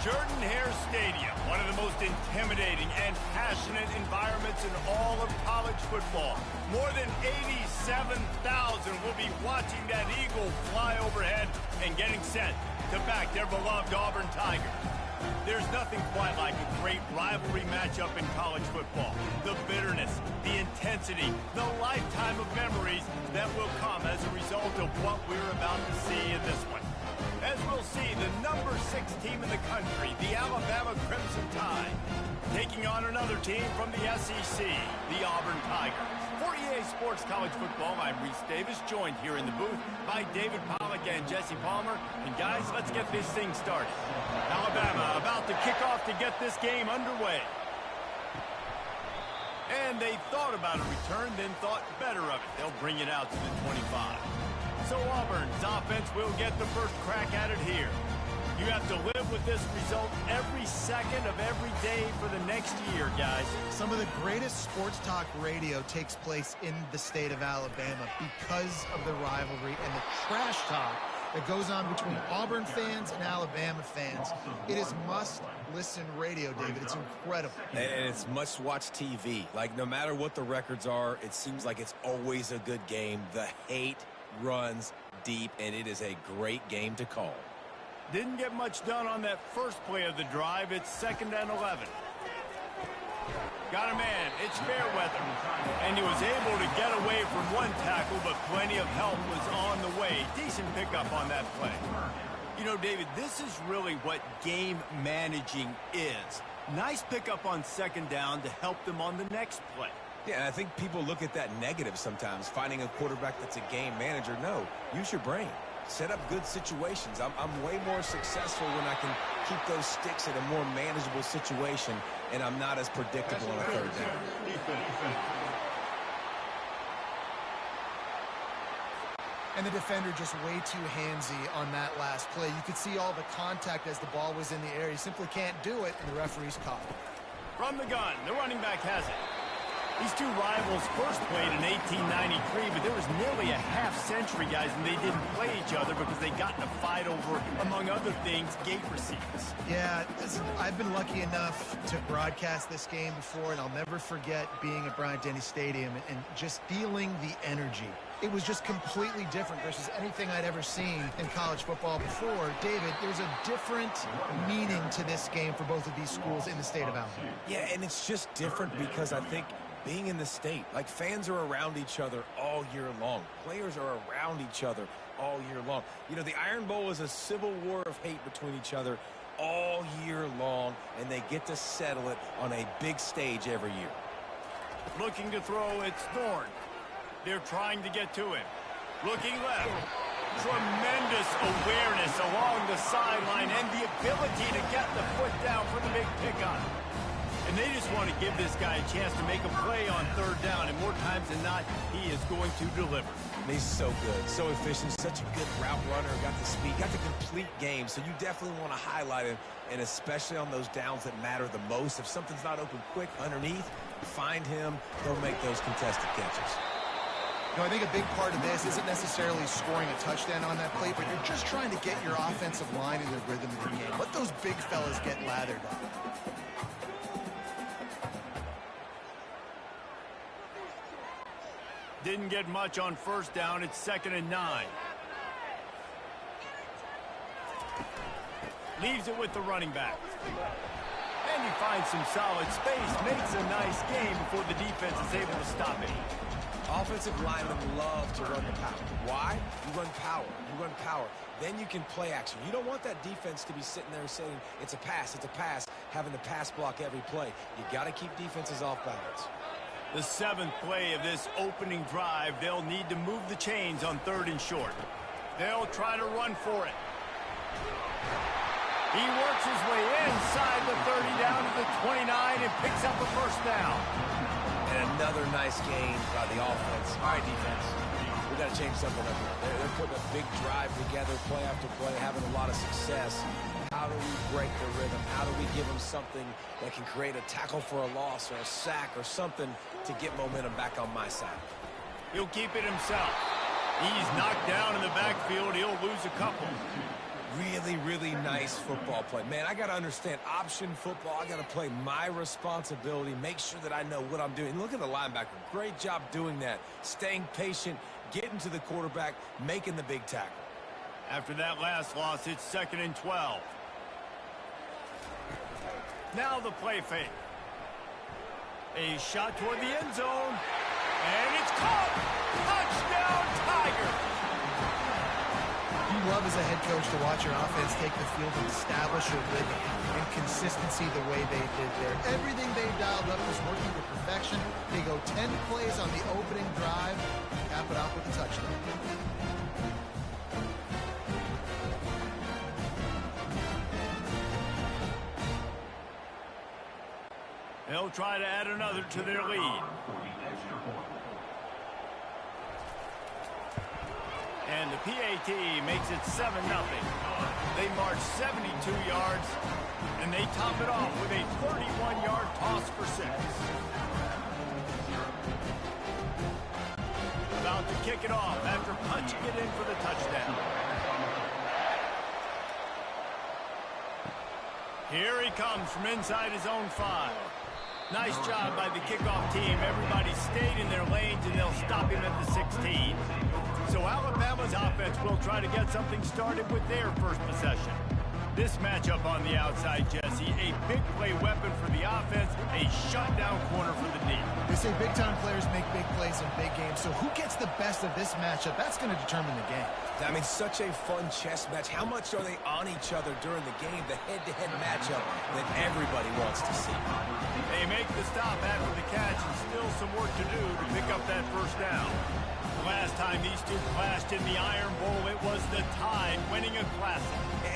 Jordan-Hare Stadium, one of the most intimidating and passionate environments in all of college football. More than 87,000 will be watching that eagle fly overhead and getting set to back their beloved Auburn Tigers. There's nothing quite like a great rivalry matchup in college football. The bitterness, the intensity, the lifetime of memories that will come as a result of what we're about to see in this one. As we'll see, the number 6 team in the country, the Alabama Crimson Tide, taking on another team from the SEC, the Auburn Tigers. For EA Sports College Football, I'm Reese Davis, joined here in the booth by David Pollack and Jesse Palmer. And guys, let's get this thing started. Alabama about to kick off to get this game underway. And they thought about a return, then thought better of it. They'll bring it out to the 25. So Auburn's offense will get the first crack at it here. You have to live with this result every second of every day for the next year, guys. Some of the greatest sports talk radio takes place in the state of Alabama because of the rivalry and the trash talk that goes on between Auburn fans and Alabama fans. It is must-listen radio, David. It's incredible. And it's must-watch TV. Like, no matter what the records are, it seems like it's always a good game. The hate runs deep, and it is a great game to call. Didn't get much done on that first play of the drive. It's 2nd and 11. Got a man. It's Fairweather. And he was able to get away from one tackle, but plenty of help was on the way. Decent pickup on that play. You know, David, this is really what game managing is. Nice pickup on 2nd down to help them on the next play. Yeah, and I think people look at that negative sometimes, finding a quarterback that's a game manager. No, use your brain. Set up good situations. I'm way more successful when I can keep those sticks at a more manageable situation, and I'm not as predictable on a 3rd down. And the defender just way too handsy on that last play. You could see all the contact as the ball was in the air. He simply can't do it, and the referee's caught it. From the gun, the running back has it. These two rivals first played in 1893, but there was nearly a half-century, guys, and they didn't play each other because they got in a fight over, among other things, gate receipts. Yeah, I've been lucky enough to broadcast this game before, and I'll never forget being at Bryant-Denny Stadium and just feeling the energy. It was just completely different versus anything I'd ever seen in college football before. David, there's a different meaning to this game for both of these schools in the state of Alabama. Yeah, and it's just different because I think being in the state, like, fans are around each other all year long. Players are around each other all year long. You know, the Iron Bowl is a civil war of hate between each other all year long, and they get to settle it on a big stage every year. Looking to throw, it's Thorne. They're trying to get to him. Looking left. Tremendous awareness along the sideline and the ability to get the foot down for the big pickup. And they just want to give this guy a chance to make a play on 3rd down, and more times than not, he is going to deliver. He's so good, so efficient, such a good route runner, got the speed, got the complete game, so you definitely want to highlight him, and especially on those downs that matter the most. If something's not open quick underneath, find him, he'll make those contested catches. You know, I think a big part of this isn't necessarily scoring a touchdown on that play, but you're just trying to get your offensive line in the rhythm of the game. Let those big fellas get lathered up. Didn't get much on 1st down. It's 2nd and 9. Leaves it with the running back. And he finds some solid space. Makes a nice game before the defense is able to stop it. Offensive linemen love to run the power. Why? You run power. You run power. Then you can play action. You don't want that defense to be sitting there saying, it's a pass, having to pass block every play. You got to keep defenses off balance. The 7th play of this opening drive, they'll need to move the chains on 3rd and short. They'll try to run for it. He works his way inside the 30 down to the 29 and picks up a 1st down. And another nice game by the offense. All right, defense, we got to change something up here. They're putting a big drive together, play after play, having a lot of success. How do we break the rhythm? How do we give them something that can create a tackle for a loss or a sack or something to get momentum back on my side? He'll keep it himself. He's knocked down in the backfield. He'll lose a couple. Really, really nice football play. Man, I got to understand option football. I got to play my responsibility, make sure that I know what I'm doing. Look at the linebacker. Great job doing that. Staying patient, getting to the quarterback, making the big tackle. After that last loss, it's 2nd and 12. Now the play fake. A shot toward the end zone. And it's caught! Touchdown, Tigers! You love as a head coach to watch your offense take the field and establish a rhythm and consistency the way they did there. Everything they dialed up was working to perfection. They go 10 plays on the opening drive, cap it off with a touchdown. They'll try to add another to their lead. And the PAT makes it 7-0. They march 72 yards, and they top it off with a 31-yard toss for 6. About to kick it off after punching it in for the touchdown. Here he comes from inside his own 5. Nice job by the kickoff team. Everybody stayed in their lanes, and they'll stop him at the 16. So Alabama's offense will try to get something started with their first possession. This matchup on the outside, Jesse, a big play weapon for the offense, a shutdown corner for the D. They say big-time players make big plays in big games, so who gets the best of this matchup? That's going to determine the game. I mean, such a fun chess match. How much are they on each other during the game, the head-to-head matchup that everybody wants to see? They make the stop after the catch, and still some work to do to pick up that first down. Last time these two clashed in the Iron Bowl, it was the Tide winning a Classic.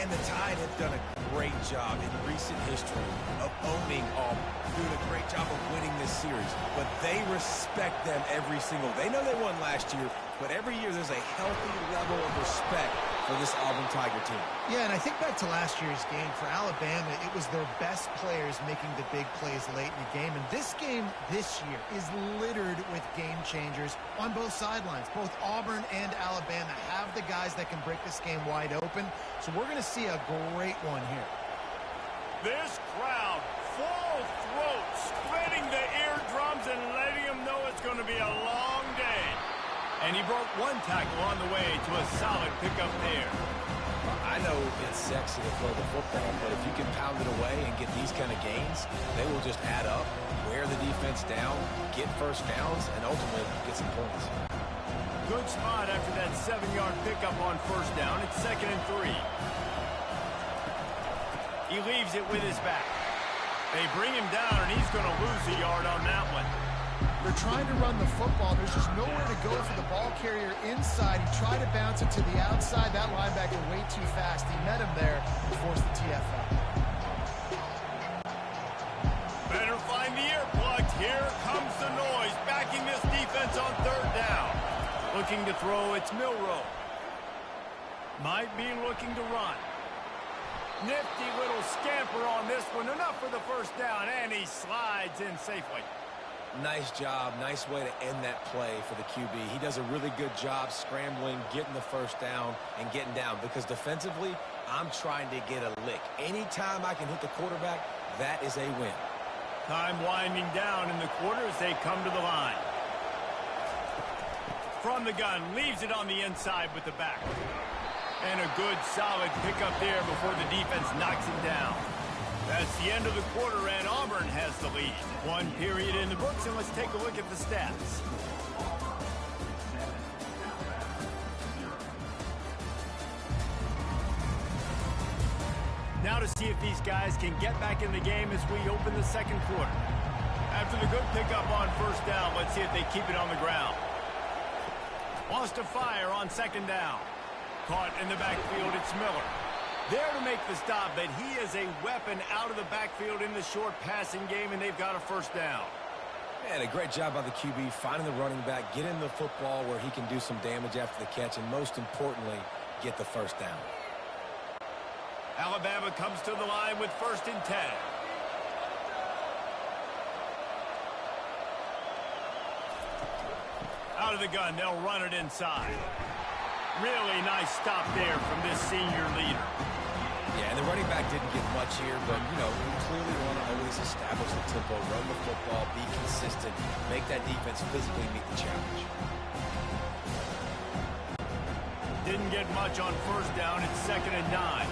And the Tide have done a great job in recent history of owning Auburn, doing a great job of winning this series. But they respect them every single. They know they won last year, but every year there's a healthy level of respect for this Auburn Tiger team. Yeah, and I think back to last year's game. For Alabama, it was their best players making the big plays late in the game. And this game this year is littered with game changers on both sidelines. Both Auburn and Alabama have the guys that can break this game wide open. So we're going to see a great one here. This crowd, full throat, splitting the eardrums and letting them know it's going to be a long day. And he broke one tackle on the way to a solid pickup there. I know it's sexy to throw the football, but if you can pound it away and get these kind of gains, they will just add up, wear the defense down, get first downs, and ultimately get some points. Good spot after that 7-yard pickup on first down. It's 2nd and 3. He leaves it with his back. They bring him down, and he's going to lose a yard on that one. They're trying to run the football. There's just nowhere to go for the ball carrier inside. He tried to bounce it to the outside. That linebacker way too fast. He met him there and forced the TFL. Better find the earplugs. Here comes the noise. Backing this defense on 3rd down. Looking to throw, it's Milroe. Might be looking to run. Nifty little scamper on this one. Enough for the first down, and he slides in safely. Nice job. Nice way to end that play for the QB. He does a really good job scrambling, getting the first down, and getting down. Because defensively, I'm trying to get a lick. Anytime I can hit the quarterback, that is a win. Time winding down in the quarter as they come to the line. From the gun, leaves it on the inside with the back. And a good, solid pickup there before the defense knocks him down. That's the end of the quarter, and Auburn has the lead. One period in the books, and let's take a look at the stats. Now to see if these guys can get back in the game as we open the second quarter. After the good pickup on first down, let's see if they keep it on the ground. Wants to fire on 2nd down. Caught in the backfield, it's Miller. There to make the stop, but he is a weapon out of the backfield in the short passing game, and they've got a first down. Man, a great job by the QB, finding the running back, getting the football where he can do some damage after the catch, and most importantly, get the first down. Alabama comes to the line with 1st and 10. Out of the gun, they'll run it inside. Really nice stop there from this senior leader. Yeah, and the running back didn't get much here, but, you know, we clearly want to always establish the tempo, run the football, be consistent, make that defense physically meet the challenge. Didn't get much on first down. It's 2nd and 9.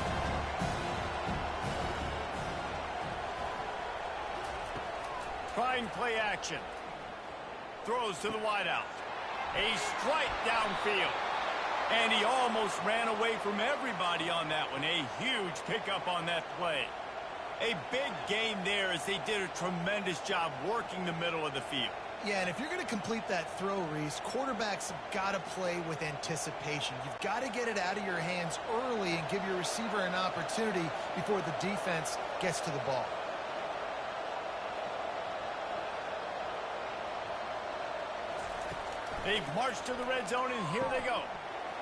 Trying play action. Throws to the wideout. A strike downfield. And he almost ran away from everybody on that one. A huge pickup on that play. A big gain there as they did a tremendous job working the middle of the field. Yeah, and if you're going to complete that throw, Reese, quarterbacks have got to play with anticipation. You've got to get it out of your hands early and give your receiver an opportunity before the defense gets to the ball. They've marched to the red zone, and here they go.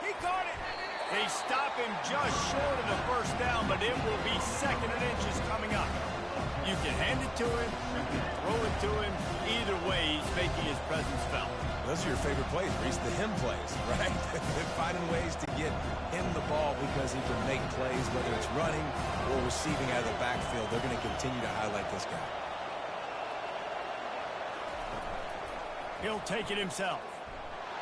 He caught it. They stop him just short of the first down, but it will be 2nd and inches coming up. You can hand it to him, you can throw it to him. Either way, he's making his presence felt. Those are your favorite plays, Reese, the him plays, right? They're finding ways to get him the ball because he can make plays, whether it's running or receiving out of the backfield. They're going to continue to highlight this guy. He'll take it himself.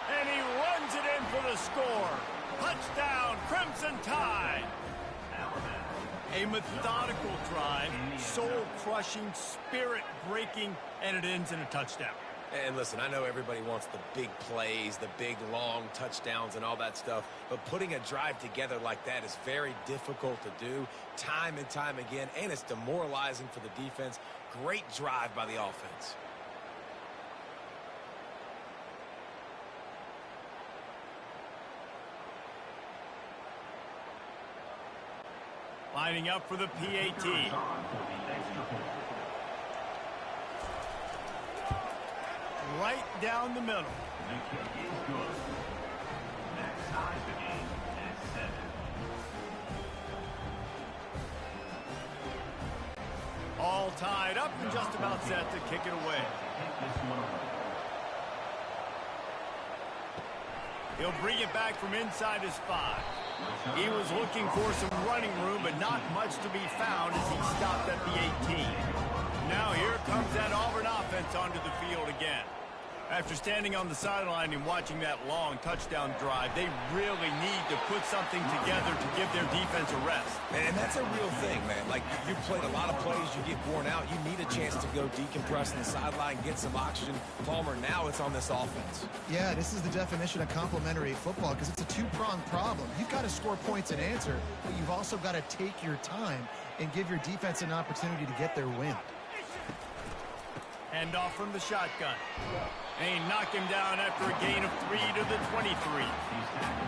And he runs it in for the score. Touchdown, Crimson Tide. A methodical drive, soul-crushing, spirit-breaking, and it ends in a touchdown. And listen, I know everybody wants the big plays, the big, long touchdowns and all that stuff, but putting a drive together like that is very difficult to do time and time again, and it's demoralizing for the defense. Great drive by the offense. Lining up for the PAT. Right down the middle. All tied up and just about set to kick it away. He'll bring it back from inside his 5. He was looking for some running room, but not much to be found as he stopped at the 18. Now here comes that Auburn offense onto the field again. After standing on the sideline and watching that long touchdown drive, they really need to put something together to give their defense a rest. And that's a real thing, man. Like, you've played a lot of plays, you get worn out, you need a chance to go decompress on the sideline, get some oxygen. Palmer, now it's on this offense. Yeah, this is the definition of complementary football because it's a two-pronged problem. You've got to score points and answer, but you've also got to take your time and give your defense an opportunity to get their win. Hand off from the shotgun. And he knocked him down after a gain of 3 to the 23.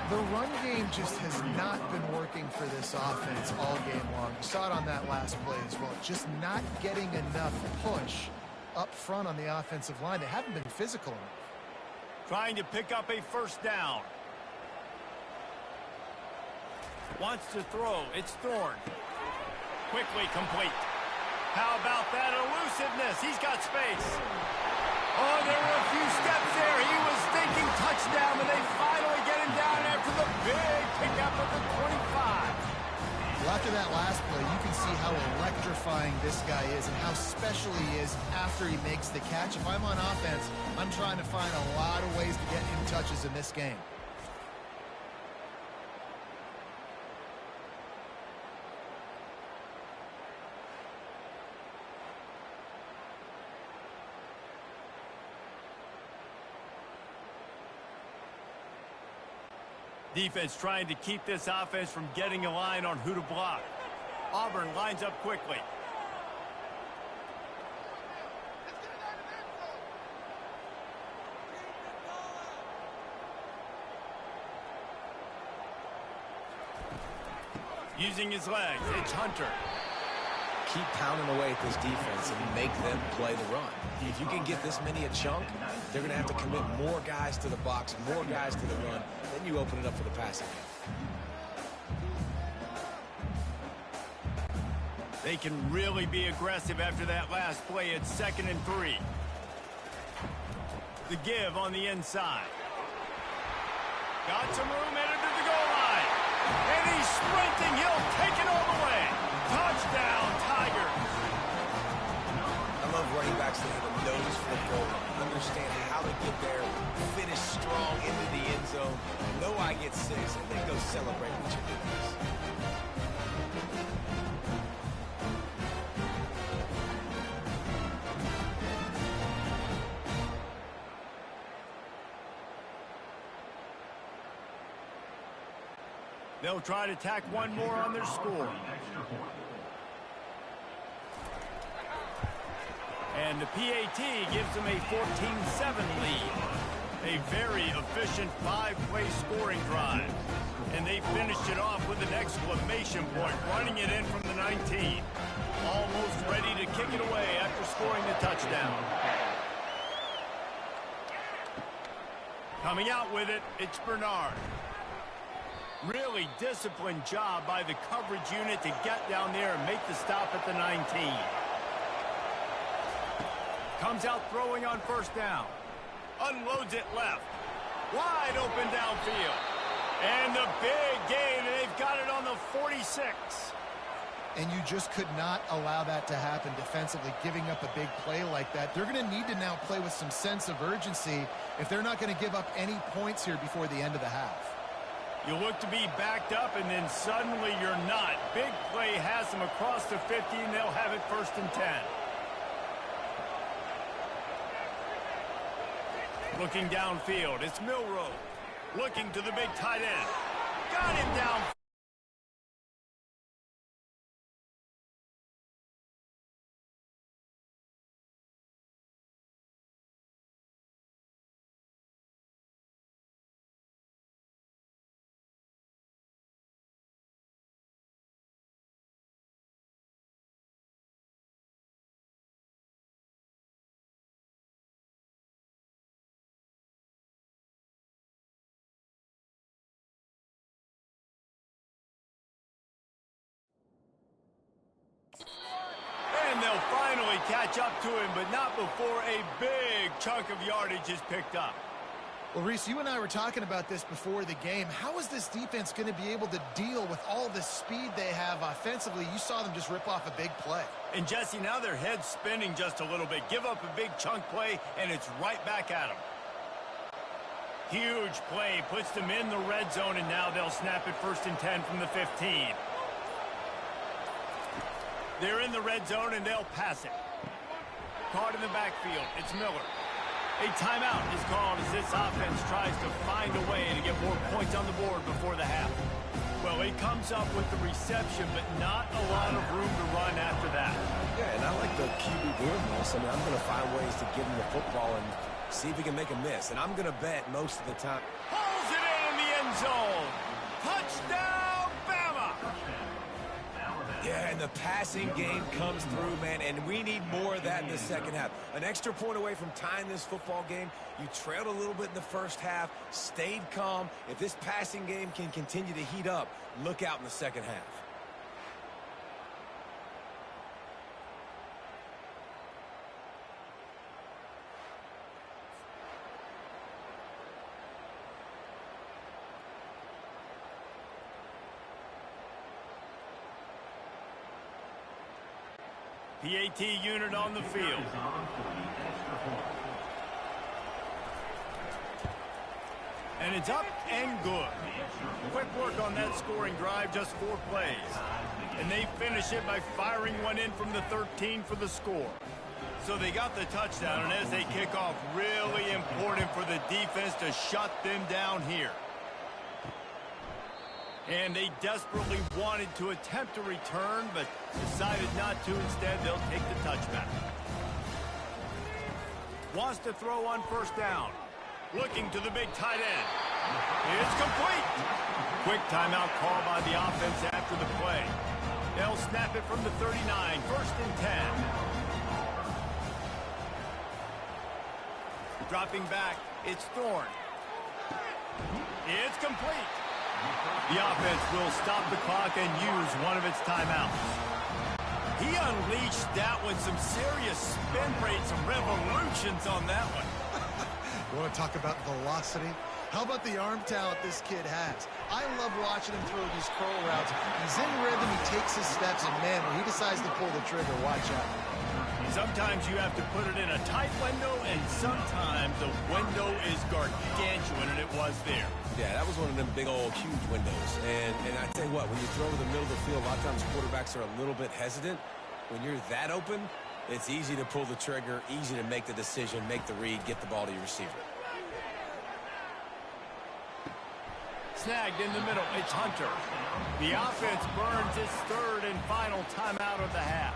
The run game just has not been working for this offense all game long. You saw it on that last play as well. Just not getting enough push up front on the offensive line. They haven't been physical enough. Trying to pick up a first down. Wants to throw. It's Thorne. Quickly complete. How about that elusiveness? He's got space. Oh, there were a few steps there. He was thinking touchdown, but they finally get him down after the big pickup of the 25. Well, after that last play, you can see how electrifying this guy is and how special he is after he makes the catch. If I'm on offense, I'm trying to find a lot of ways to get him touches in this game. Defense trying to keep this offense from getting a line on who to block. Auburn lines up quickly. Using his legs, it's Hunter. Keep pounding away at this defense and make them play the run. If you can get this many a chunk, they're going to have to commit more guys to the box, more guys to the run. Then you open it up for the passing game. They can really be aggressive after that last play. It's 2nd and 3. The give on the inside. Got some room, headed to the goal And he's sprinting. He'll take it all the way. Touchdown, Tigers. I love running backs that have a nose for the goal, understand how to get there, finish strong into the end zone, know I get 6, and then go celebrate with your teammates. They'll try to tack one more on their score. And the PAT gives them a 14-7 lead. A very efficient 5-play scoring drive. And they finished it off with an exclamation point, running it in from the 19. Almost ready to kick it away after scoring the touchdown. Coming out with it, it's Bernard. Really disciplined job by the coverage unit to get down there and make the stop at the 19. Comes out throwing on first down. Unloads it left. Wide open downfield. And the big gain, and they've got it on the 46. And you just could not allow that to happen defensively, giving up a big play like that. They're going to need to now play with some sense of urgency if they're not going to give up any points here before the end of the half. You look to be backed up, and then suddenly you're not. Big play has them across the 50, and they'll have it 1st and 10. Looking downfield, it's Milroe. Looking to the big tight end. Got him down. And they'll finally catch up to him, but not before a big chunk of yardage is picked up. Well, Reese, you and I were talking about this before the game. How is this defense going to be able to deal with all the speed they have offensively? You saw them just rip off a big play. And, Jesse, now their head's spinning just a little bit. Give up a big chunk play, and it's right back at them. Huge play, puts them in the red zone, and now they'll snap it 1st and 10 from the 15. They're in the red zone, and they'll pass it. Caught in the backfield. It's Miller. A timeout is called as this offense tries to find a way to get more points on the board before the half. Well, he comes up with the reception, but not a lot of room to run after that. Yeah, and I like the QB doing this. I mean, I'm going to find ways to get him the football and see if he can make a miss. And I'm going to bet most of the time. Pulls it in the end zone. Touchdown, Bama! Yeah, and the passing game comes through, man, and we need more of that in the second half. An extra point away from tying this football game. You trailed a little bit in the first half, stayed calm. If this passing game can continue to heat up, look out in the second half. PAT unit on the field. And it's up and good. Quick work on that scoring drive, just 4 plays. And they finish it by firing one in from the 13 for the score. So they got the touchdown, and as they kick off, really important for the defense to shut them down here. And they desperately wanted to attempt a return, but decided not to. Instead, they'll take the touchback. Wants to throw on first down. Looking to the big tight end. It's complete. Quick timeout call by the offense after the play. They'll snap it from the 39, 1st and 10. Dropping back, it's Thorne. It's complete. The offense will stop the clock and use one of its timeouts. He unleashed that one, some serious spin rates, some revolutions on that one. You want to talk about velocity? How about the arm talent this kid has? I love watching him throw these curl routes. He's in rhythm, he takes his steps, and man, when he decides to pull the trigger, watch out. Sometimes you have to put it in a tight window, and sometimes the window is gargantuan, and it was there. Yeah, that was one of them big old huge windows. And I tell you what, when you throw to the middle of the field, a lot of times quarterbacks are a little bit hesitant. When you're that open, it's easy to pull the trigger, easy to make the decision, make the read, get the ball to your receiver. Snagged in the middle, it's Hunter. The offense burns its third and final timeout of the half.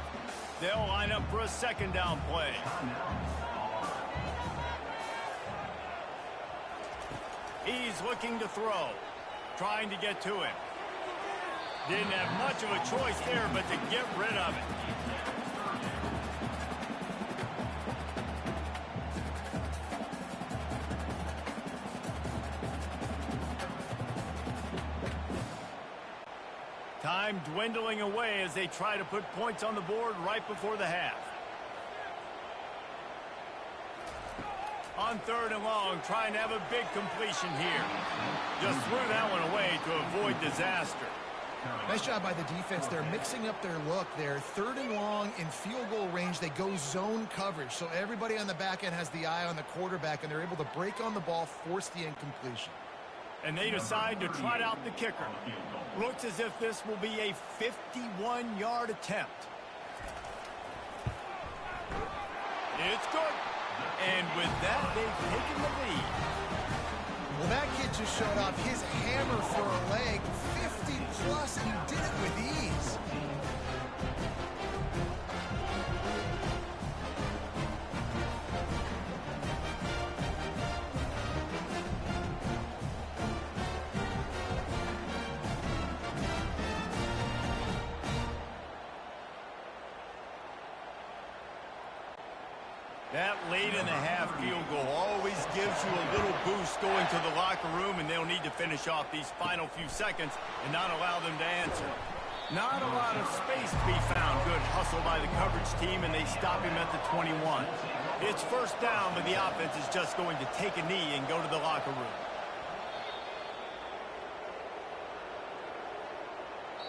They'll line up for a second down play. He's looking to throw, trying to get to him. Didn't have much of a choice there, but to get rid of it. Time dwindling away as they try to put points on the board right before the half. On third and long, trying to have a big completion here. Just threw that one away to avoid disaster. Nice job by the defense. They're mixing up their look there. Third and long in field goal range. They go zone coverage. So everybody on the back end has the eye on the quarterback, and they're able to break on the ball, force the incompletion. And they decide to trot out the kicker. Looks as if this will be a 51-yard attempt. It's good. And with that, they've taken the lead. Well, that kid just showed off his hammer for a leg. 50-plus, and he did it with ease. That late in the half field goal always gives you a little boost going to the locker room, and they'll need to finish off these final few seconds and not allow them to answer. Not a lot of space to be found. Good hustle by the coverage team, and they stop him at the 21. It's first down, but the offense is just going to take a knee and go to the locker room.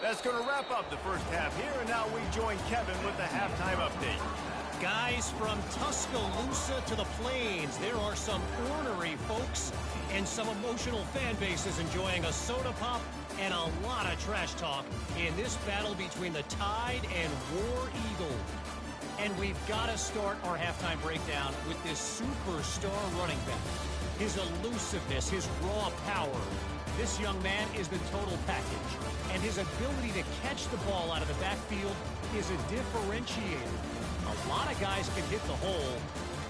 That's going to wrap up the first half here, and now we join Kevin with the halftime update. Guys, from Tuscaloosa to the Plains, there are some ornery folks and some emotional fan bases enjoying a soda pop and a lot of trash talk in this battle between the Tide and War Eagle. And we've got to start our halftime breakdown with this superstar running back. His elusiveness, his raw power. This young man is the total package. And his ability to catch the ball out of the backfield is a differentiator. A lot of guys can hit the hole.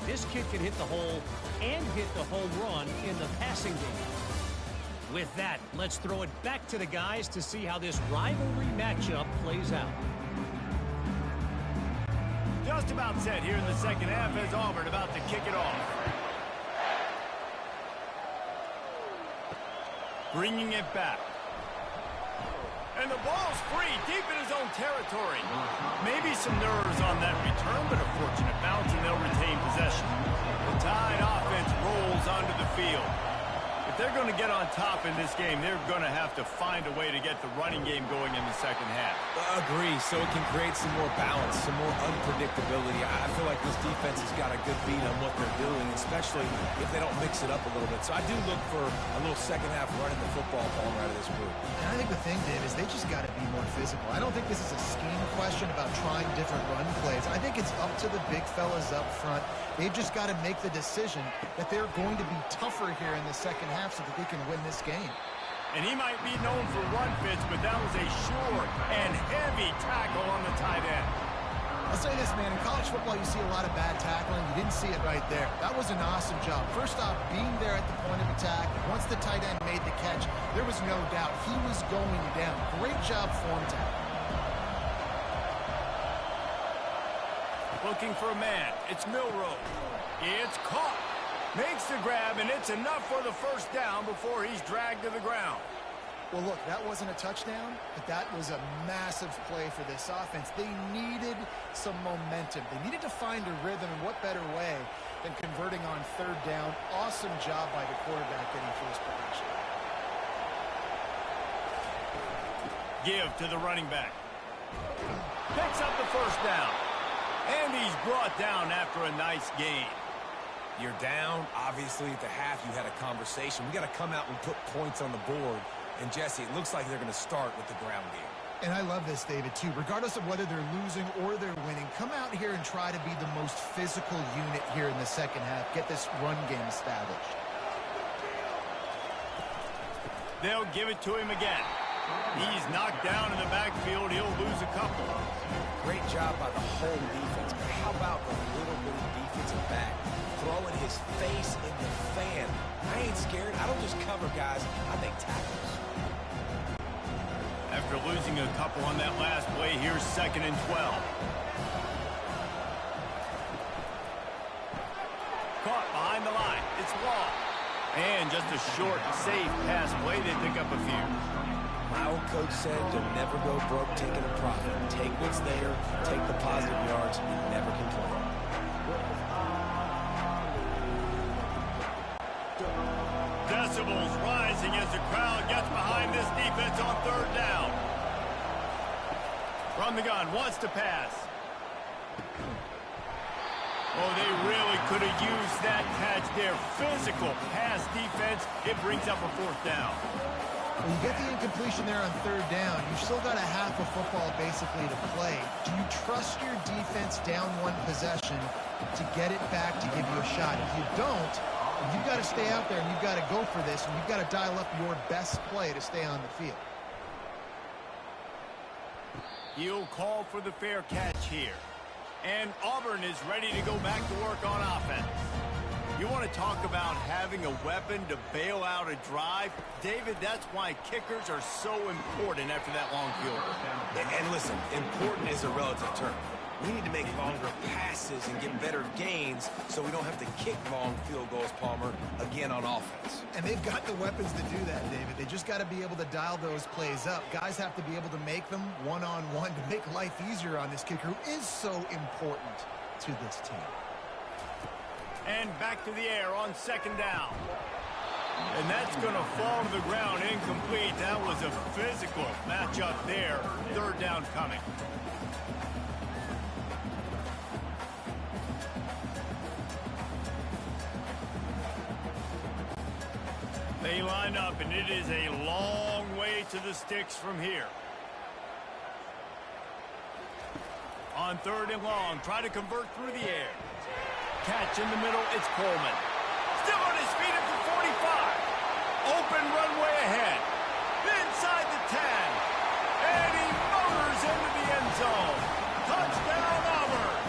This kid can hit the hole and hit the home run in the passing game. With that, let's throw it back to the guys to see how this rivalry matchup plays out. Just about set here in the second half as Auburn about to kick it off. Bringing it back. And the ball's free, deep in his own territory. Maybe some nerves on that return, but a fortunate bounce, and they'll retain possession. The Tide offense rolls onto the field. If they're going to get on top in this game, they're going to have to find a way to get the running game going in the second half. Agree, so it can create some more balance, some more unpredictability. I feel like this defense has got a good beat on what they're doing, especially if they don't mix it up a little bit. So I do look for a little second half running the football falling out of this group. And I think the thing, Dave, is they just got to be more physical. I don't think this is a scheme question about trying different run plays. I think it's up to the big fellas up front. They've just got to make the decision that they're going to be tougher here in the second half so that they can win this game. And he might be known for run fits, but that was a sure and heavy tackle on the tight end. I'll say this, man. In college football, you see a lot of bad tackling. You didn't see it right there. That was an awesome job. First off, being there at the point of attack. Once the tight end made the catch, there was no doubt he was going down. Great job form tackle. Looking for a man. It's Milroe. It's caught. Makes the grab, and it's enough for the first down before he's dragged to the ground. Well, look, that wasn't a touchdown, but that was a massive play for this offense. They needed some momentum. They needed to find a rhythm, and what better way than converting on third down. Awesome job by the quarterback getting through his progression. Give to the running back. Picks up the first down. And he's brought down after a nice gain. You're down. Obviously, at the half, you had a conversation. We got to come out and put points on the board. And, Jesse, it looks like they're going to start with the ground game. And I love this, David, too. Regardless of whether they're losing or they're winning, come out here and try to be the most physical unit here in the second half. Get this run game established. They'll give it to him again. He's knocked down in the backfield. He'll lose a couple. Great job by the whole defense. But how about the little bit of defensive back throwing his face in the fan? I ain't scared. I don't just cover guys. I make tackles. After losing a couple on that last play, here's 2nd and 12. Caught behind the line. It's Wall. And just a short, safe pass play. They pick up a few. My old coach said you'll never go broke taking a profit. Take what's there, take the positive yards, and never complain. Decibels rising as the crowd gets behind this defense on third down. From the gun, wants to pass. Oh, they really could have used that catch there. Physical pass defense. It brings up a fourth down. When you get the incompletion there on third down, you've still got a half of football basically to play. Do you trust your defense down one possession to get it back to give you a shot? If you don't, you've got to stay out there and you've got to go for this, and you've got to dial up your best play to stay on the field. He'll call for the fair catch here. And Auburn is ready to go back to work on offense. You want to talk about having a weapon to bail out a drive? David, that's why kickers are so important after that long field goal. And listen, important is a relative term. We need to make longer passes and get better gains so we don't have to kick long field goals, Palmer, again on offense. And they've got the weapons to do that, David. They just got to be able to dial those plays up. Guys have to be able to make them one-on-one to make life easier on this kicker who is so important to this team. And back to the air on 2nd down. And that's going to fall to the ground incomplete. That was a physical matchup there. 3rd down coming. They line up, and it is a long way to the sticks from here. On 3rd and long, try to convert through the air. Catch in the middle, it's Coleman. Still on his feet at the 45. Open runway ahead. Inside the 10. And he motors into the end zone. Touchdown, Auburn.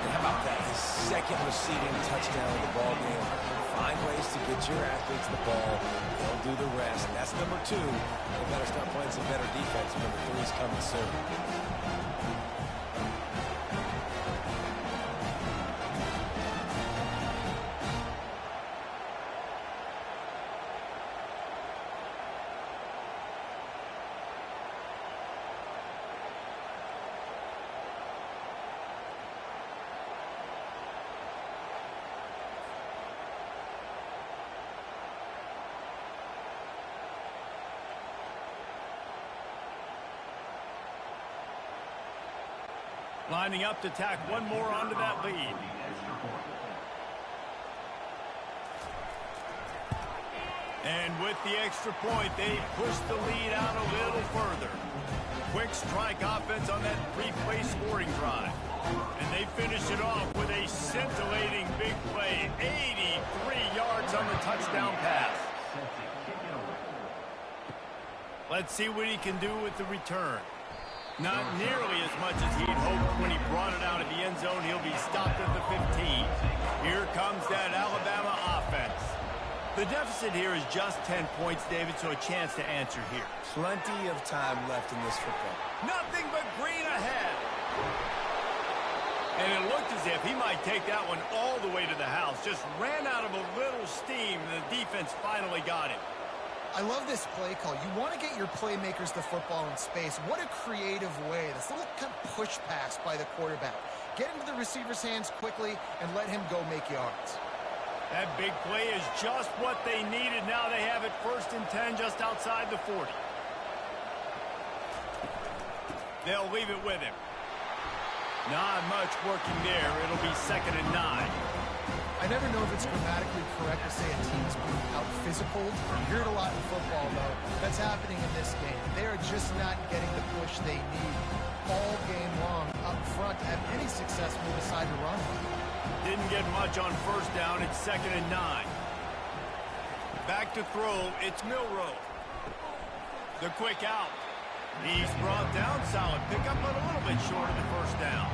And how about that? His 2nd receiving touchdown of the ball game. Find ways to get your athletes the ball. They'll do the rest. That's number 2. They better start playing some better defense. Number 3 is coming soon. Lining up to tack one more onto that lead. And with the extra point, they push the lead out a little further. Quick strike offense on that 3-play scoring drive. And they finish it off with a scintillating big play. 83 yards on the touchdown pass. Let's see what he can do with the return. Not nearly as much as he'd hoped when he brought it out of the end zone. He'll be stopped at the 15. Here comes that Alabama offense. The deficit here is just 10 points, David, so a chance to answer here. Plenty of time left in this football. Nothing but green ahead. And it looked as if he might take that one all the way to the house. Just ran out of a little steam, and the defense finally got him. I love this play call. You want to get your playmakers the football in space. What a creative way. This little kind of push pass by the quarterback. Get into the receiver's hands quickly and let him go make yards. That big play is just what they needed. Now they have it 1st and 10 just outside the 40. They'll leave it with him. Not much working there. It'll be 2nd and 9. I never know if it's grammatically correct to say a team's being out-physical. You hear it a lot in football, though. That's happening in this game. They are just not getting the push they need all game long up front to have any success when they decide to run. Didn't get much on 1st down. It's 2nd and 9. Back to throw. It's Milroe. The quick out. He's brought down. Solid pickup, but a little bit short of the 1st down.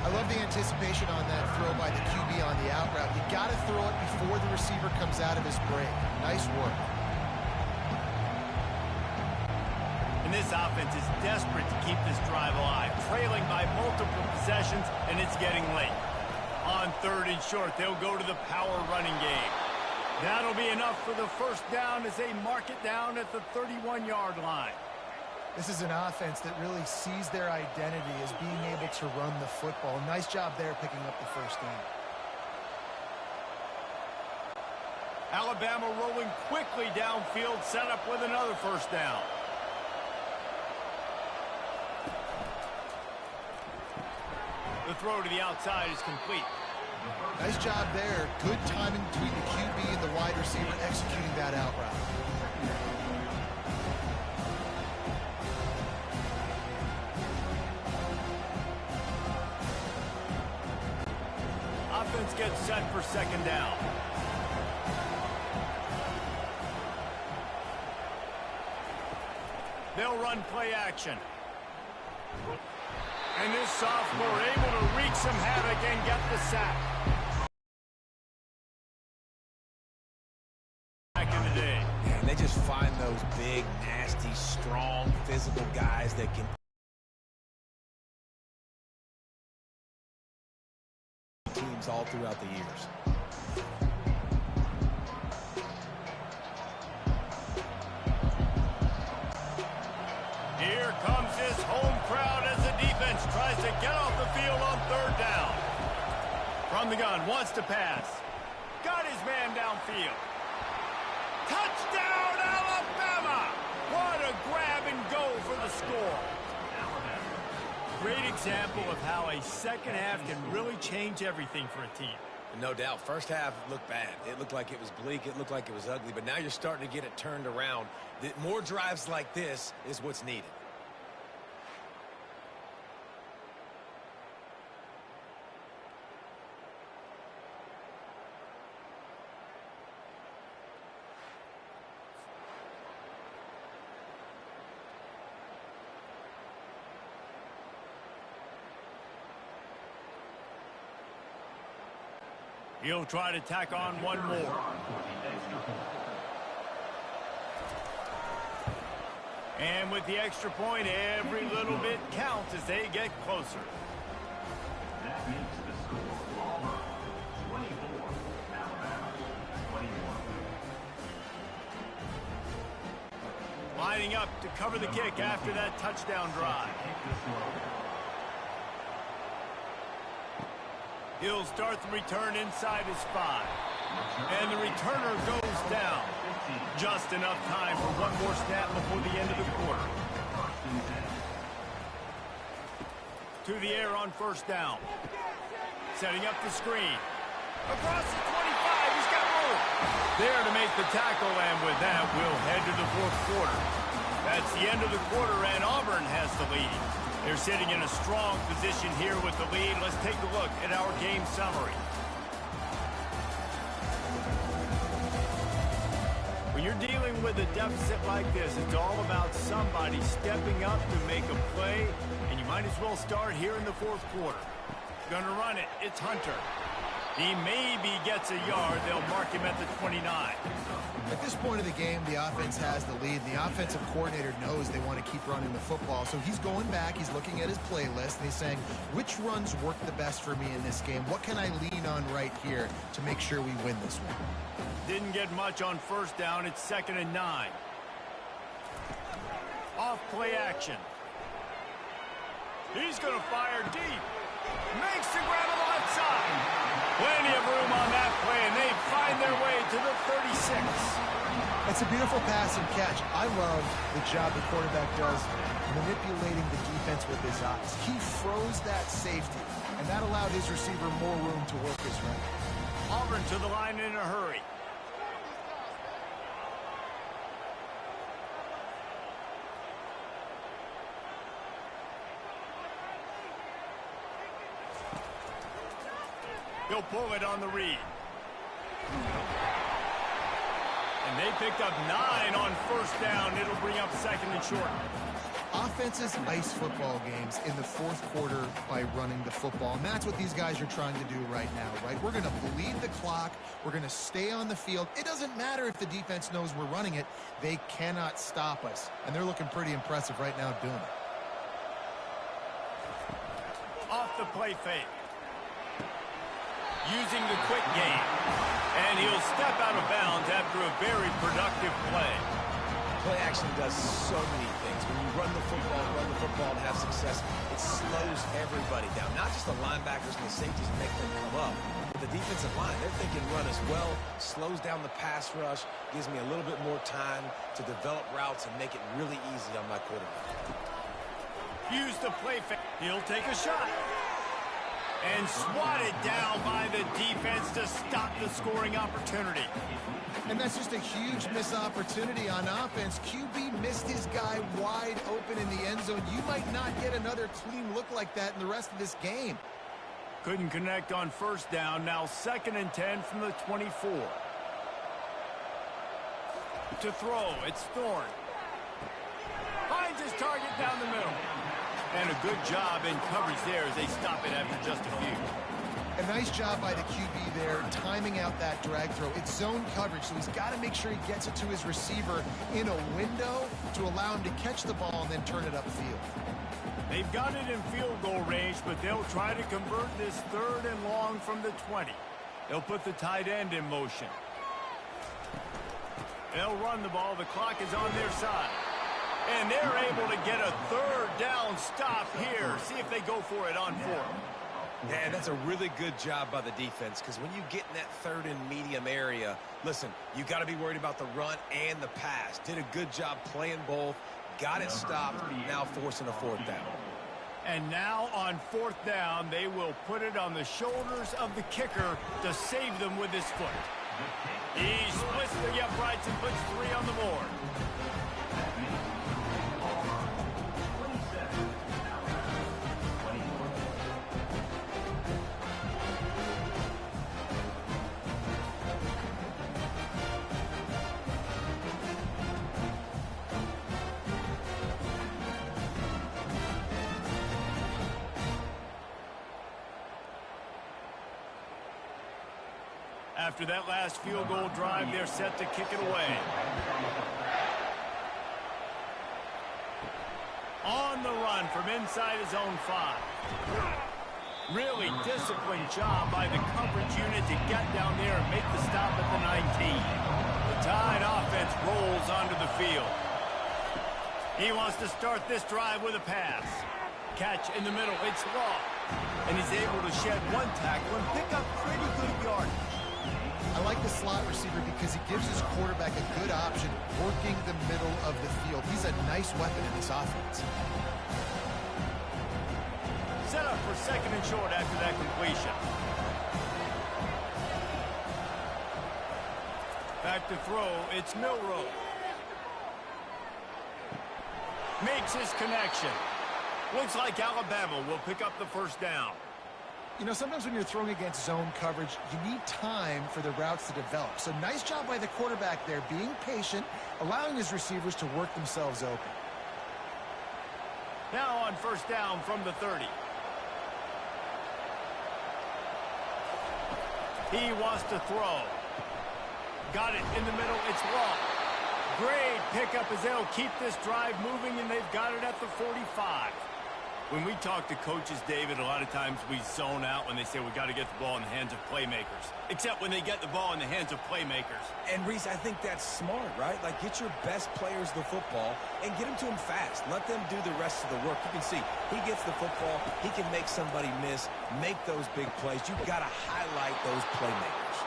I love the anticipation on that throw by the QB on the out route. You got to throw it before the receiver comes out of his break. Nice work. And this offense is desperate to keep this drive alive, trailing by multiple possessions, and it's getting late. On 3rd and short, they'll go to the power running game. That'll be enough for the 1st down as they mark it down at the 31-yard line. This is an offense that really sees their identity as being able to run the football. Nice job there picking up the 1st down. Alabama rolling quickly downfield, set up with another 1st down. The throw to the outside is complete. Nice job there. Good timing between the QB and the wide receiver executing that out route. Offense gets set for 2nd down. They'll run play action. And this sophomore able to wreak some havoc and get the sack. Back in the day. Yeah, and they just find those big, nasty, strong, physical guys that can teams all throughout the years. Here comes his home crowd as the defense tries to get off the field on 3rd down. From the gun, wants to pass. Got his man downfield. Touchdown, Alabama! What a grab and go for the score. Great example of how a 2nd half can really change everything for a team. No doubt. 1st half looked bad. It looked like it was bleak. It looked like it was ugly. But now you're starting to get it turned around. More drives like this is what's needed. He'll try to tack on one more. And with the extra point, every little bit counts as they get closer. That makes the score Auburn 24, Alabama 21. Lining up to cover the kick after that touchdown drive. He'll start the return inside his 5. And the returner goes down. Just enough time for one more snap before the end of the quarter. To the air on 1st down. Setting up the screen. Across the 25, he's got room. There to make the tackle, and with that, we'll head to the 4th quarter. That's the end of the quarter, and Auburn has the lead. They're sitting in a strong position here with the lead. Let's take a look at our game summary. When you're dealing with a deficit like this, it's all about somebody stepping up to make a play, and you might as well start here in the 4th quarter. Gonna run it. It's Hunter. He maybe gets a yard. They'll mark him at the 29. At this point of the game, the offense has the lead. The offensive coordinator knows they want to keep running the football. So he's going back, he's looking at his playlist, and he's saying, which runs work the best for me in this game? What can I lean on right here to make sure we win this one? Didn't get much on 1st down. It's 2nd and 9. Off play action. He's going to fire deep. Makes Plenty of room on that play, and they find their way to the 36. It's a beautiful pass and catch. I love the job the quarterback does manipulating the defense with his eyes. He froze that safety, and that allowed his receiver more room to work his route. Auburn to the line in a hurry. He'll pull it on the read. And they picked up 9 on first down. It'll bring up second and short. Offenses ice football games in the fourth quarter by running the football. And that's what these guys are trying to do right now, right? We're going to bleed the clock. We're going to stay on the field. It doesn't matter if the defense knows we're running it. They cannot stop us. And they're looking pretty impressive right now doing it. Off the play fake. Using the quick game. And he'll step out of bounds after a very productive play. Play action does so many things. When you run the football and have success, it slows everybody down. Not just the linebackers and the safeties make them come up, but the defensive line. They're thinking run as well, slows down the pass rush, gives me a little bit more time to develop routes and make it really easy on my quarterback. Use the play fake. He'll take a shot. And swatted down by the defense to stop the scoring opportunity. And that's just a huge missed opportunity on offense. QB missed his guy wide open in the end zone. You might not get another clean look like that in the rest of this game. Couldn't connect on first down. Now 2nd and 10 from the 24. To throw, it's Thorne. Finds his target down the middle. And a good job in coverage there as they stop it after just a few. A nice job by the QB there, timing out that drag throw. It's zone coverage, so he's got to make sure he gets it to his receiver in a window to allow him to catch the ball and then turn it upfield. They've got it in field goal range, but they'll try to convert this 3rd and long from the 20. They'll put the tight end in motion. They'll run the ball. The clock is on their side. And they're able to get a 3rd down stop here. See if they go for it on 4th. Yeah, that's a really good job by the defense, because when you get in that 3rd and medium area, listen, you got to be worried about the run and the pass. Did a good job playing both, got it stopped, now forcing a 4th down. And now on 4th down, they will put it on the shoulders of the kicker to save them with his foot. He splits the uprights and puts 3 on the board. After that last field goal drive, they're set to kick it away. On the run from inside his own 5. Really disciplined job by the coverage unit to get down there and make the stop at the 19. The Tide offense rolls onto the field. He wants to start this drive with a pass. Catch in the middle, it's Law. And he's able to shed 1 tackle and pick up pretty good yardage. I like the slot receiver because he gives his quarterback a good option working the middle of the field. He's a nice weapon in this offense. Set up for 2nd and short after that completion. Back to throw, it's Milroe. Makes his connection. Looks like Alabama will pick up the 1st down. You know, sometimes when you're throwing against zone coverage, you need time for the routes to develop. So nice job by the quarterback there, being patient, allowing his receivers to work themselves open. Now on 1st down from the 30. He wants to throw. Got it in the middle, it's Law. Great pickup as they'll keep this drive moving, and they've got it at the 45. When we talk to coaches, David, a lot of times we zone out when they say we got to get the ball in the hands of playmakers. Except when they get the ball in the hands of playmakers. And, Reese, I think that's smart, right? Like, get your best players the football and get them to them fast. Let them do the rest of the work. You can see he gets the football. He can make somebody miss, make those big plays. You've got to highlight those playmakers.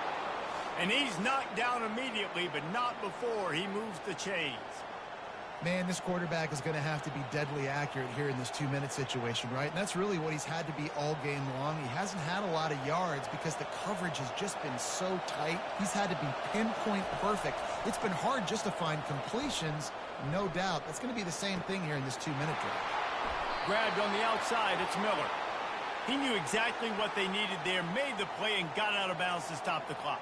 And he's knocked down immediately, but not before he moves the chains. Man, this quarterback is going to have to be deadly accurate here in this 2-minute situation, right? And that's really what he's had to be all game long. He hasn't had a lot of yards because the coverage has just been so tight. He's had to be pinpoint perfect. It's been hard just to find completions, no doubt. That's going to be the same thing here in this 2-minute drive. Grabbed on the outside, it's Miller. He knew exactly what they needed there, made the play, and got out of bounds to stop the clock.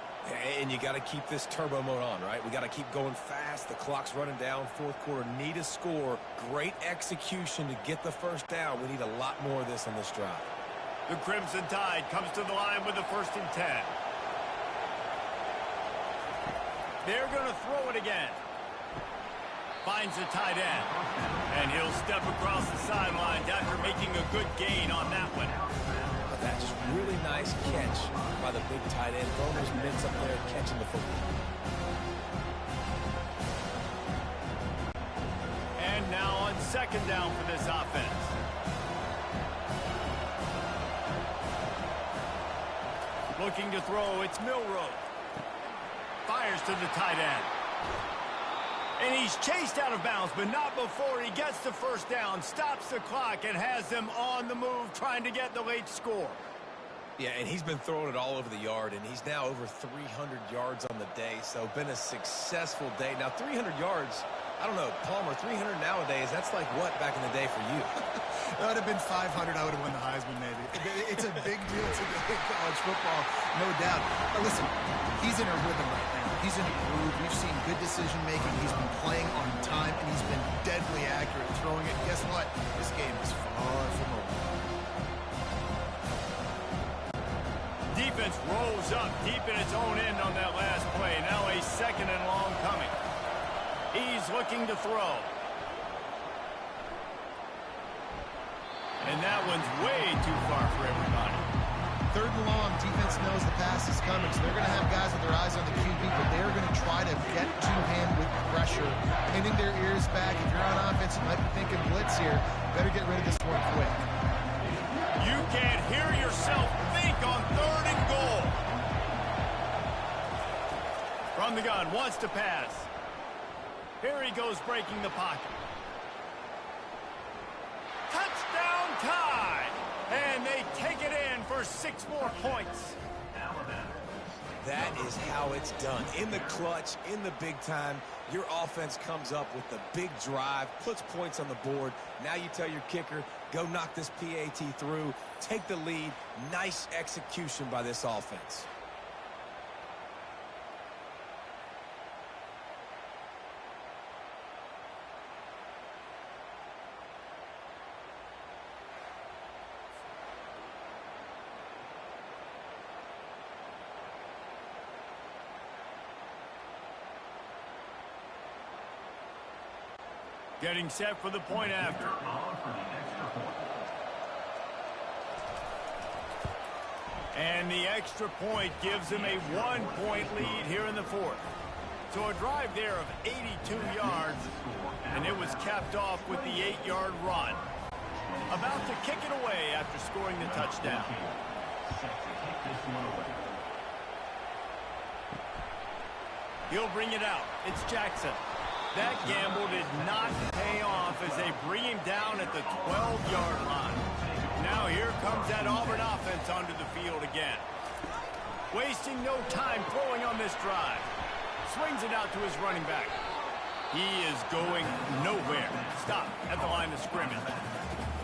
And you got to keep this turbo mode on, right? We got to keep going fast. The clock's running down. Fourth quarter, need a score. Great execution to get the first down. We need a lot more of this on this drive. The Crimson Tide comes to the line with the 1st and 10. They're going to throw it again. Finds the tight end. And he'll step across the sidelines after making a good gain on that one. That's just really nice catch by the big tight end. Throwing those mitts up there, catching the football. And now on 2nd down for this offense. Looking to throw, it's Milroe. Fires to the tight end. And he's chased out of bounds, but not before he gets the 1st down, stops the clock, and has them on the move trying to get the late score. Yeah, and he's been throwing it all over the yard, and he's now over 300 yards on the day, so been a successful day. Now, 300 yards, I don't know, Palmer, 300 nowadays, that's like what back in the day for you? That would have been 500. I would have won the Heisman, maybe. It's a big deal today in college football, no doubt. Now, listen, he's in a rhythm right now. He's in a groove. We've seen good decision-making. He's been playing on time, and he's been deadly accurate throwing it. Guess what? This game is far from over. Defense rolls up deep in its own end on that last play. Now a 2nd and long coming. He's looking to throw. And that one's way too far for everybody. 3rd and long, defense knows the pass is coming, so they're going to have guys with their eyes on the QB, but they're going to try to get to him with pressure, pinning their ears back. If you're on offense, you might be thinking blitz here. Better get rid of this one quick. You can't hear yourself think on 3rd and goal. From the gun, wants to pass. Here he goes breaking the pocket. Touchdown Tide! And they take it in for 6 more points. That is how it's done. In the clutch, in the big time, your offense comes up with the big drive, puts points on the board. Now you tell your kicker, go knock this PAT through, take the lead. Nice execution by this offense. Getting set for the point after. And the extra point gives them a 1-point lead here in the 4th. So a drive there of 82 yards, and it was capped off with the 8-yard run. About to kick it away after scoring the touchdown. He'll bring it out. It's Jackson. That gamble did not pay off as they bring him down at the 12-yard line. Now here comes that Auburn offense onto the field again. Wasting no time throwing on this drive. Swings it out to his running back. He is going nowhere. Stop at the line of scrimmage.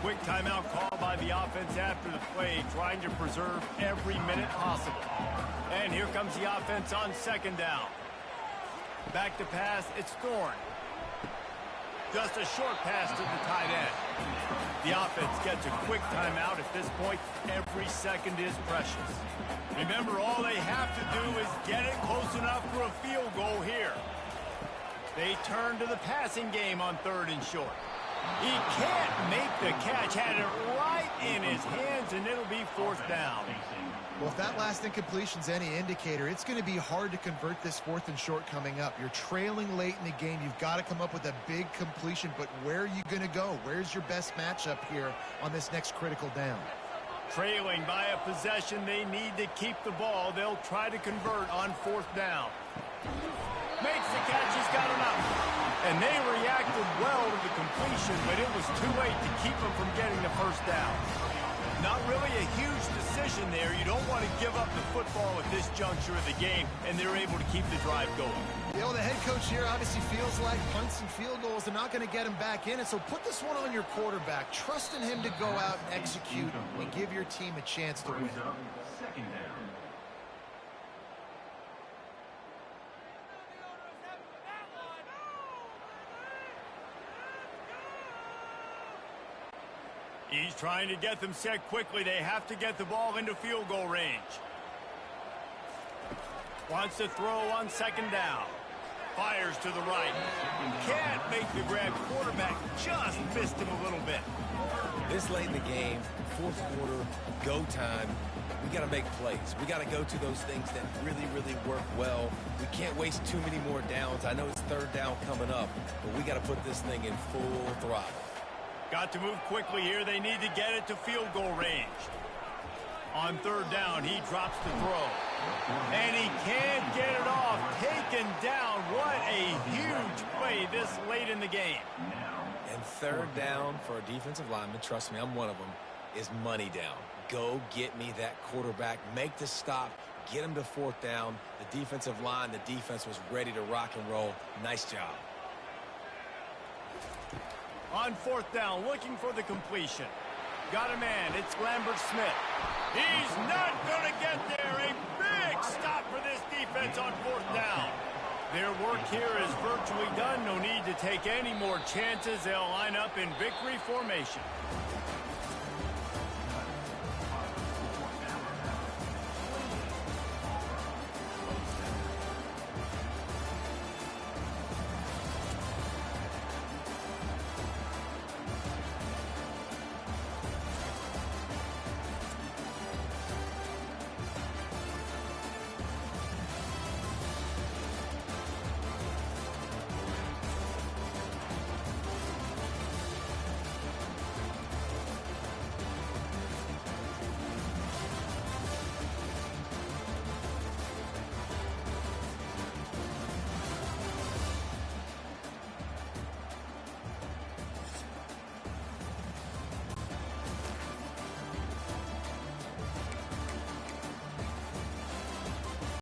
Quick timeout call by the offense after the play, trying to preserve every minute possible. And here comes the offense on 2nd down. Back to pass, it's Thorne. Just a short pass to the tight end. The offense gets a quick timeout. At this point, every second is precious. Remember, all they have to do is get it close enough for a field goal here. They turn to the passing game on 3rd and short. He can't make the catch. Had it right in his hands, and it'll be fourth down. Well, if that last incompletion's any indicator, it's going to be hard to convert this fourth and short coming up. You're trailing late in the game. You've got to come up with a big completion, but where are you going to go? Where's your best matchup here on this next critical down? Trailing by a possession, they need to keep the ball. They'll try to convert on fourth down. Makes the catch, he's got enough. And they reacted well to the completion, but it was too late to keep them from getting the first down. Not really a huge decision there. You don't want to give up the football at this juncture of the game, and they're able to keep the drive going. You know, the head coach here obviously feels like punts and field goals are not going to get him back in, and so put this one on your quarterback. Trust in him to go out and execute and give your team a chance to win. Second down. He's trying to get them set quickly. They have to get the ball into field goal range. Wants to throw on second down. Fires to the right. Can't make the grab. Quarterback just missed him a little bit. This late in the game, fourth quarter, go time, we got to make plays. We got to go to those things that really, really work well. We can't waste too many more downs. I know it's third down coming up, but we got to put this thing in full throttle. Got to move quickly here. They need to get it to field goal range. On third down, he drops the throw. And he can't get it off. Taken down. What a huge play this late in the game. And third down for a defensive lineman, trust me, I'm one of them, is money down. Go get me that quarterback. Make the stop. Get him to fourth down. The defensive line, the defense was ready to rock and roll. Nice job. On fourth down, looking for the completion. Got a man. It's Lambert Smith. He's not going to get there. A big stop for this defense on fourth down. Their work here is virtually done. No need to take any more chances. They'll line up in victory formation.